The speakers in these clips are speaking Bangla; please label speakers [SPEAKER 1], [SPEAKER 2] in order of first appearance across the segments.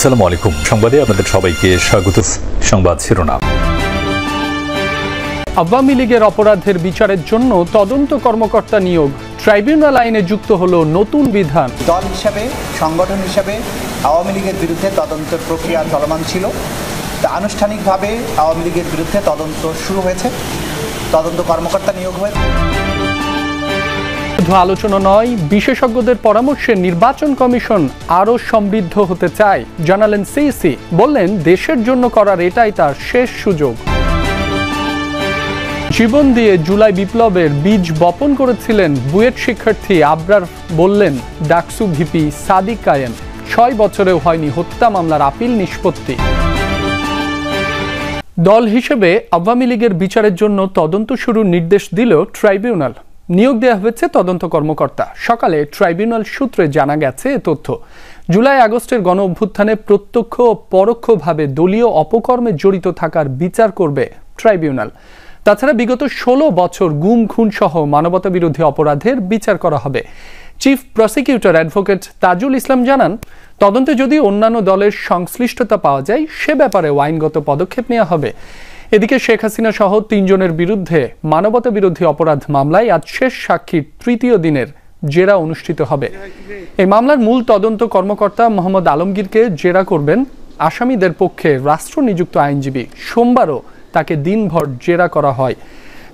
[SPEAKER 1] আসসালামু আলাইকুম। সংবাদে আপনাদের সবাইকে স্বাগত। সংবাদ শিরোনাম।
[SPEAKER 2] আওয়ামী লীগের অপরাধের বিচারের জন্য তদন্ত কর্মকর্তা নিয়োগ, ট্রাইব্যুনাল আইনে যুক্ত হলো নতুন বিধান।
[SPEAKER 3] দল হিসাবে, সংগঠন হিসাবে আওয়ামী লীগের বিরুদ্ধে তদন্তের প্রক্রিয়া চলমান ছিল। তা আনুষ্ঠানিকভাবে আওয়ামী লীগের বিরুদ্ধে তদন্ত শুরু হয়েছে, তদন্ত কর্মকর্তা নিয়োগ হয়েছে।
[SPEAKER 2] শুধু আলোচনা নয়, বিশেষজ্ঞদের পরামর্শে নির্বাচন কমিশন আরও সমৃদ্ধ হতে চায় জানালেন সিইসি। বললেন, দেশের জন্য করার এটাই তার শেষ সুযোগ। জীবন দিয়ে জুলাই বিপ্লবের বীজ বপন করেছিলেন বুয়েট শিক্ষার্থী আবরার, বললেন ডাকসু ভিপি সাদিক কায়েম। 6 বছরেও হয়নি হত্যা মামলার আপিল নিষ্পত্তি। দল হিসেবে আওয়ামী লীগের বিচারের জন্য তদন্ত শুরুর নির্দেশ দিল ট্রাইব্যুনাল। নিয়োগ দেওয়া হয়েছে তদন্ত কর্মকর্তা। সকালে ট্রাইব্যুনাল সূত্রে জানা গেছে এ তথ্য। জুলাই আগস্টের গণ অভ্যুত্থানে প্রত্যক্ষ ও পরোক্ষভাবে দলীয় অপকর্মে জড়িত থাকার বিচার করবে ট্রাইব্যুনাল। তাছাড়া বিগত 16 বছর গুম খুন সহ মানবতা বিরোধী অপরাধের বিচার করা হবে। Chief prosecutor advocate Tajul Islam জানান, তদন্তে যদি অন্যান্য দলের সংশ্লিষ্টতা পাওয়া যায় সে ব্যাপারে আইনগত পদক্ষেপ নেওয়া হবে। এদিকে শেখ হাসিনা সহ 3 জনের বিরুদ্ধে মানবতা বিরোধী অপরাধ মামলায় আজ শেষ সাক্ষীর 3য় দিনের জেরা অনুষ্ঠিত হবে। এই মামলার মূল তদন্ত কর্মকর্তা মোহাম্মদ আলমগীরকে জেরা করবেন আসামিদের পক্ষে রাষ্ট্র নিযুক্ত আইনজীবী। সোমবারও তাকে দিনভর জেরা করা হয়।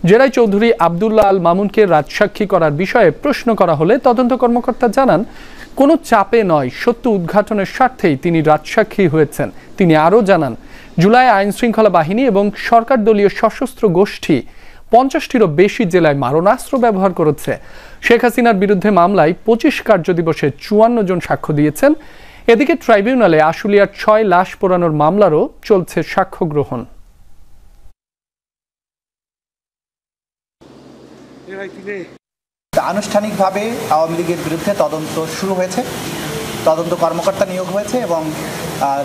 [SPEAKER 2] জেরায় চৌধুরী আবদুল্লাহ আল মামুনকে রাজসাক্ষী করার বিষয়ে প্রশ্ন করা হলে তদন্ত কর্মকর্তা জানান, কোনো চাপে নয়, সত্য উদ্ঘাটনের স্বার্থেই তিনি রাজসাক্ষী হয়েছেন। তিনি আরও জানান, জুলাই আইন শৃঙ্খলা বাহিনী এবং সরকার দলীয় সশস্ত্র গোষ্ঠী 50টিরও বেশি জেলায় মারণাস্ত্র ব্যবহার করেছে। শেখ হাসিনার বিরুদ্ধে মামলায় 25 কার্যদিবসে 54 জন সাক্ষ্য দিয়েছেন। এদিকে ট্রাইব্যুনালে আশুলিয়ার 6 লাশ পোড়ানোর মামলারও চলছে সাক্ষ্য গ্রহণ।
[SPEAKER 3] আনুষ্ঠানিকভাবে আওয়ামী লীগের বিরুদ্ধে তদন্ত শুরু হয়েছে, তদন্ত কর্মকর্তা নিয়োগ হয়েছে এবং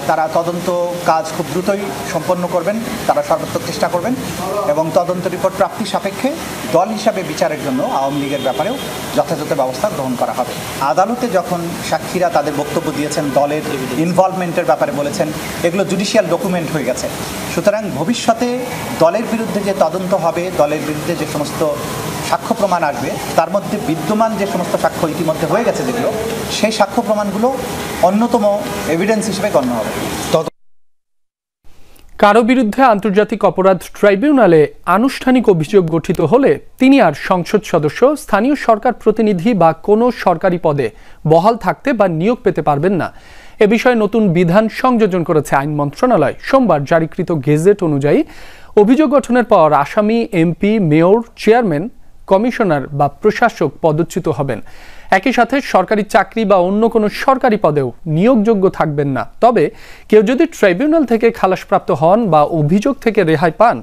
[SPEAKER 3] তারা তদন্ত কাজ খুব দ্রুতই সম্পন্ন করবেন। তারা সর্বাত্মক চেষ্টা করবেন এবং তদন্ত রিপোর্ট প্রাপ্তি সাপেক্ষে দল হিসাবে বিচারের জন্য আওয়ামী লীগের ব্যাপারেও যথাযথ ব্যবস্থা গ্রহণ করা হবে। আদালতে যখন সাক্ষীরা তাদের বক্তব্য দিয়েছেন, দলের ইনভলভমেন্টের ব্যাপারে বলেছেন, এগুলো জুডিশিয়াল ডকুমেন্ট হয়ে গেছে। সুতরাং ভবিষ্যতে দলের বিরুদ্ধে যে তদন্ত হবে, দলের বিরুদ্ধে যে সমস্ত সাক্ষ্য প্রমাণ আসবে, তার মধ্যে বিদ্যমান যে সমস্ত সাক্ষ্য ইতিমধ্যে হয়ে গেছে যেগুলো, সেই সাক্ষ্য প্রমাণগুলো অন্যতম এভিডেন্স হিসেবে গণ্য হবে।
[SPEAKER 2] কারো বিরুদ্ধে আন্তর্জাতিক অপরাধ ট্রাইব্যুনালে আনুষ্ঠানিক অভিযোগ গঠিত হলে তিনি আর সংসদ সদস্য, স্থানীয় সরকার প্রতিনিধি বা কোনো সরকারি পদে বহাল থাকতে বা নিয়োগ পেতে পারবেন না। এ বিষয়ে নতুন বিধান সংযোজন করেছে আইন মন্ত্রণালয়। সোমবার জারিকৃত গেজেট অনুযায়ী অভিযোগ গঠনের পর আসামি, এমপি, মেয়র, চেয়ারম্যান, কমিশনার বা প্রশাসক পদচ্যুত হবেন। একই সাথে সরকারি চাকরি বা অন্য কোনো সরকারি পদেও নিয়োগযোগ্য থাকবেন না। তবে কেউ যদি ট্রাইব্যুনাল থেকে খালাসপ্রাপ্ত হন বা অভিযোগ থেকে রেহাই পান,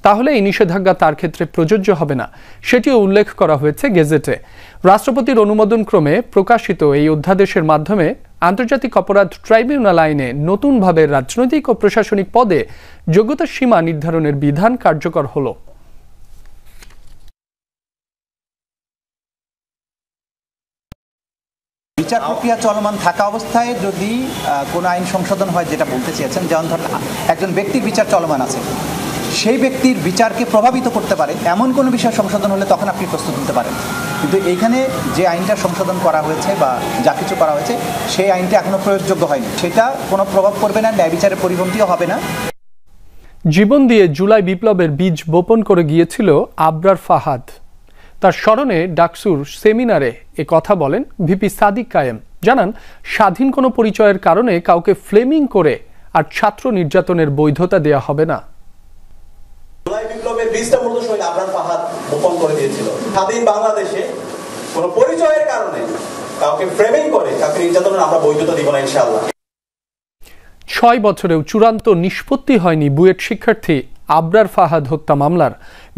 [SPEAKER 2] তাহলে এই নিষেধাজ্ঞা তার ক্ষেত্রে প্রযোজ্য হবে না, সেটিও উল্লেখ করা হয়েছে গেজেটে। রাষ্ট্রপতির অনুমোদন ক্রমে প্রকাশিত এই অধ্যাদেশের মাধ্যমে আন্তর্জাতিক অপরাধ ট্রাইব্যুনাল আইনে নতুনভাবে রাজনৈতিক ও প্রশাসনিক পদে যোগ্যতার সীমা নির্ধারণের বিধান কার্যকর হলো।
[SPEAKER 3] বিচার প্রক্রিয়া চলমান থাকা অবস্থায় যদি কোনো আইন সংশোধন হয়, যেটা বলতে চেয়েছেন, যেমন ধরেন একজন ব্যক্তির বিচার চলমান আছে, সেই ব্যক্তির বিচারকে প্রভাবিত করতে পারে এমন কোনো বিষয় সংশোধন হলে তখন আপনি প্রস্তুত হতে পারেন। কিন্তু এইখানে যে আইনটা সংশোধন করা হয়েছে বা যা কিছু করা হয়েছে, সেই আইনটা এখনো প্রয়োগযোগ্য হয়নি, সেটা কোনো প্রভাব পড়বে না, ন্যায় বিচারের পরিপন্থীও হবে না।
[SPEAKER 2] জীবন দিয়ে জুলাই বিপ্লবের বীজ বপন করে গিয়েছিল আবরার ফাহাদ। তার স্মরণে ডাকসুর সেমিনারে এ কথা বলেন ভিপি সাদিক কায়েম। জানান, স্বাধীন কোনো পরিচয়ের কারণে কাউকে ফ্লেমিং করে আর ছাত্র নির্যাতনের বৈধতা দেয়া হবে না।
[SPEAKER 4] জুলাই বিপ্লবের বীজটা মূলত শহীদ আবরার ফাহাদ বপন করে দিয়েছিল। স্বাধীন বাংলাদেশে কোনো পরিচয়ের কারণে কাউকে ফ্লেমিং করে কাউকে নির্যাতনের আমরা বৈধতা দিব না ইনশাআল্লাহ।
[SPEAKER 2] 6 বছরেও চূড়ান্ত নিষ্পত্তি হয়নি বুয়েট শিক্ষার্থী আবরার ফাহাদ হত্যা মামলার।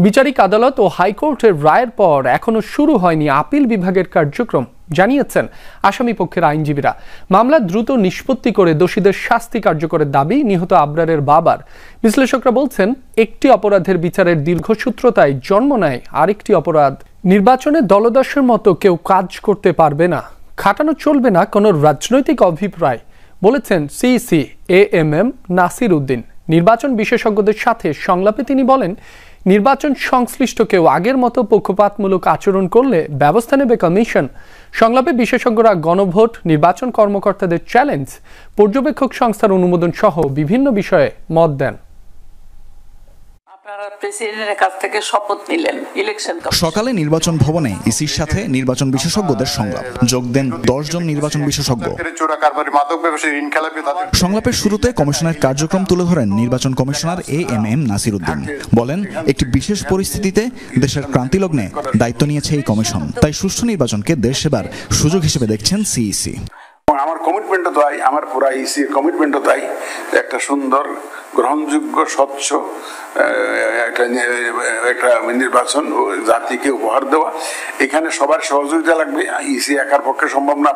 [SPEAKER 2] বিচারিক আদালত ও হাইকোর্টের রায়ের পর এখনো শুরু হয়নি আপিল বিভাগের কার্যক্রম, জানিয়েছেন আসামি পক্ষের আইনজীবীরা। মামলা দ্রুত নিষ্পত্তি করে দোষীদের শাস্তি কার্যকরের দাবি নিহত আবরারের বাবার। বিশ্লেষকরা বলছেন, একটি অপরাধের বিচারের দীর্ঘসূত্রতায় জন্ম নেয় আরেকটি অপরাধ। নির্বাচনে দলদাসের মতো কেউ কাজ করতে পারবে না, খাটানো চলবে না কোনো রাজনৈতিক অভিপ্রায়। বলেছেন সিইসি এএমএম নাসির উদ্দিন। নির্বাচন বিশেষজ্ঞদের সাথে সংলাপে তিনি বলেন, নির্বাচন সংশ্লিষ্ট কেউ আগের মতো পক্ষপাতমূলক আচরণ করলে ব্যবস্থা নেবে কমিশন। সংলাপে বিশেষজ্ঞরা গণভোট, নির্বাচন কর্মকর্তাদের চ্যালেঞ্জ, পর্যবেক্ষক সংস্থার অনুমোদন সহ বিভিন্ন বিষয়ে মত দেন।
[SPEAKER 5] প্রেসিডেন্টের কাছ থেকে শপথ নিলেন ইলেকশন।
[SPEAKER 6] সকালে নির্বাচন ভবনে ইসির সাথে নির্বাচন বিশেষজ্ঞদের সংলাপ। যোগ দেন 10 জন নির্বাচন বিশেষজ্ঞ। সংলাপের শুরুতে কমিশনের কার্যক্রম তুলে ধরেন নির্বাচন কমিশনার এএমএম নাসির উদ্দিন। বলেন, একটি বিশেষ পরিস্থিতিতে দেশের ক্রান্তিলগ্নে দায়িত্ব নিয়েছে এই কমিশন, তাই সুষ্ঠু নির্বাচনকে দেশ সেবার সুযোগ হিসেবে দেখছেন সিইসি।
[SPEAKER 7] আমার কমিটমেন্টও তাই, আমার পুরা ইসির কমিটমেন্টও তাই, একটা সুন্দর, গ্রহণযোগ্য, স্বচ্ছ একটা নির্বাচন জাতিকে উপহার দেওয়া। এখানে সবার সহযোগিতা লাগবে, ইসি একার পক্ষে সম্ভব না।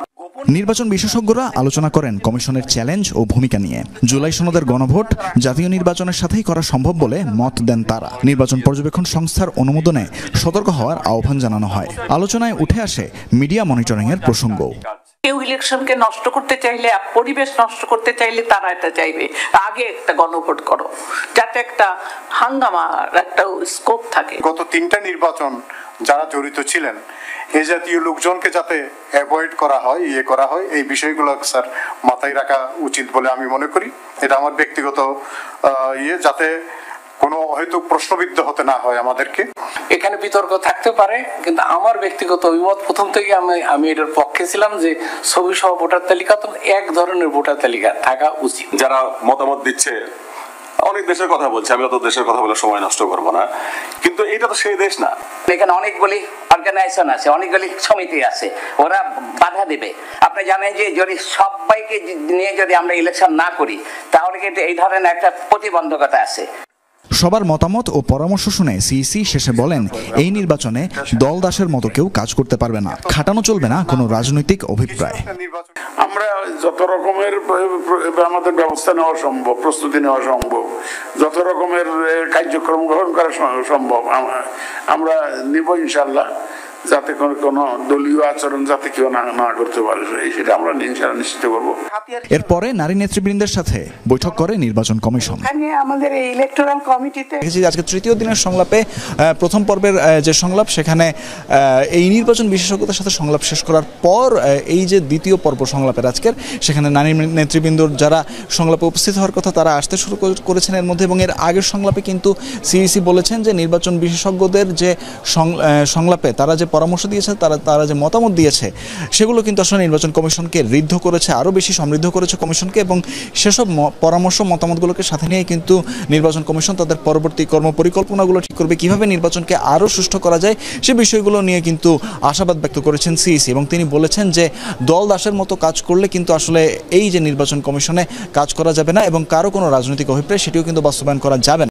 [SPEAKER 6] নির্বাচন বিশেষজ্ঞরা আলোচনা করেন কমিশনের চ্যালেঞ্জ ও ভূমিকা নিয়ে। জুলাই সনদের গণভোট জাতীয় নির্বাচনের সাথেই করা সম্ভব বলে মত দেন তারা। নির্বাচন পর্যবেক্ষণ সংস্থার অনুমোদনে সতর্ক হওয়ার আহ্বান জানানো হয়। আলোচনায় উঠে আসে মিডিয়া মনিটরিং এর প্রসঙ্গ।
[SPEAKER 5] কেউ ইলেকশনকে নষ্ট করতে চাইলে, পরিবেশ নষ্ট করতে চাইলে তারা এটা চাইবে আগে একটা গণভোট করো, যাতে একটা হাঙ্গামার একটা স্কোপ থাকে।
[SPEAKER 8] গত 3টা নির্বাচন যারা জড়িত ছিলেন, এই জাতীয় লোকজনকে যাতে অ্যাভয়েড করা হয়, এই বিষয়গুলো স্যার মাথায় রাখা উচিত বলে আমি মনে করি। এটা আমার ব্যক্তিগত যাতে কোনো হয়তো প্রশ্নবিদ্ধ হতে না হয় আমাদেরকে।
[SPEAKER 9] এখানে বিতর্ক থাকতে পারে, কিন্তু আমার ব্যক্তিগত অভিমত প্রথম থেকে আমি এটার পক্ষে ছিলাম যে ছবি সহ ভোটার তালিকা তো এক ধরনের ভোটার তালিকা থাকা উচিত।
[SPEAKER 10] যারা মতামত দিচ্ছে, অনেক দেশের কথা বলছে, আমি অত দেশের কথা বলে সময় নষ্ট করবো না, কিন্তু এটা তো সেই দেশ না।
[SPEAKER 5] এখানে অনেকগুলি অর্গানাইজেশন আছে, অনেকগুলি সমিতি আছে, ওরা বাধা দেবে। আপনি জানেন যে যদি সবাইকে নিয়ে যদি আমরা ইলেকশন না করি, তাহলে কিন্তু এই ধরনের একটা প্রতিবন্ধকতা আছে।
[SPEAKER 6] সবার মতামত ও পরামর্শ শুনে সিইসি শেষে বলেন, এই নির্বাচনে দল দাসের মতো কেউ কাজ করতে পারবে না, খাটানো চলবে না কোনো রাজনৈতিক অভিপ্রায়।
[SPEAKER 7] আমরা যত রকমের আমাদের ব্যবস্থা নেওয়া সম্ভব, প্রস্তুতি নেওয়া সম্ভব, যত রকমের কার্যক্রম গ্রহণ করা সম্ভব আমরা নিব ইনশাল্লাহ, যাতে কোনো দলীয় আচরণ যাতে কেউ না করতে পারে, সেটা আমরা ইনশাল্লাহ নিশ্চিত করবো।
[SPEAKER 6] এরপরে নারী নেতৃবৃন্দের সাথে বৈঠক করে নির্বাচন কমিশন।
[SPEAKER 5] আমাদের এই ইলেকটোরাল কমিটিতে
[SPEAKER 6] আজকে তৃতীয় দিনের সংলাপে প্রথম পর্বের যে সংলাপ, সেখানে এই নির্বাচন বিশেষজ্ঞদের সাথে সংলাপ শেষ করার পর এই যে দ্বিতীয় পর্ব সংলাপের আজকের, সেখানে নারী নেতৃবৃন্দর যারা সংলাপে উপস্থিত হওয়ার কথা তারা আসতে শুরু করেছেন এর মধ্যে। এবং এর আগের সংলাপে কিন্তু সিইসি বলেছেন যে নির্বাচন বিশেষজ্ঞদের যে সংলাপে তারা যে পরামর্শ দিয়েছে, তারা যে মতামত দিয়েছে, সেগুলো কিন্তু আসলে নির্বাচন কমিশনকে ঋদ্ধ করেছে, আরও বেশি সমৃদ্ধ করেছে কমিশনকে। এবং সেসব পরামর্শ মতামতগুলোকে সাথে নিয়ে কিন্তু নির্বাচন কমিশন তাদের পরবর্তী কর্মপরিকল্পনাগুলো ঠিক করবে, কিভাবে নির্বাচনকে আরও সুষ্ঠু করা যায় সে বিষয়গুলো নিয়ে কিন্তু আশাবাদ ব্যক্ত করেছেন সিইসি। এবং তিনি বলেছেন যে দল দাসের মতো কাজ করলে কিন্তু আসলে এই যে নির্বাচন কমিশনে কাজ করা যাবে না, এবং কারো কোনো রাজনৈতিক অভিপ্রায় সেটিও কিন্তু বাস্তবায়ন করা যাবে না।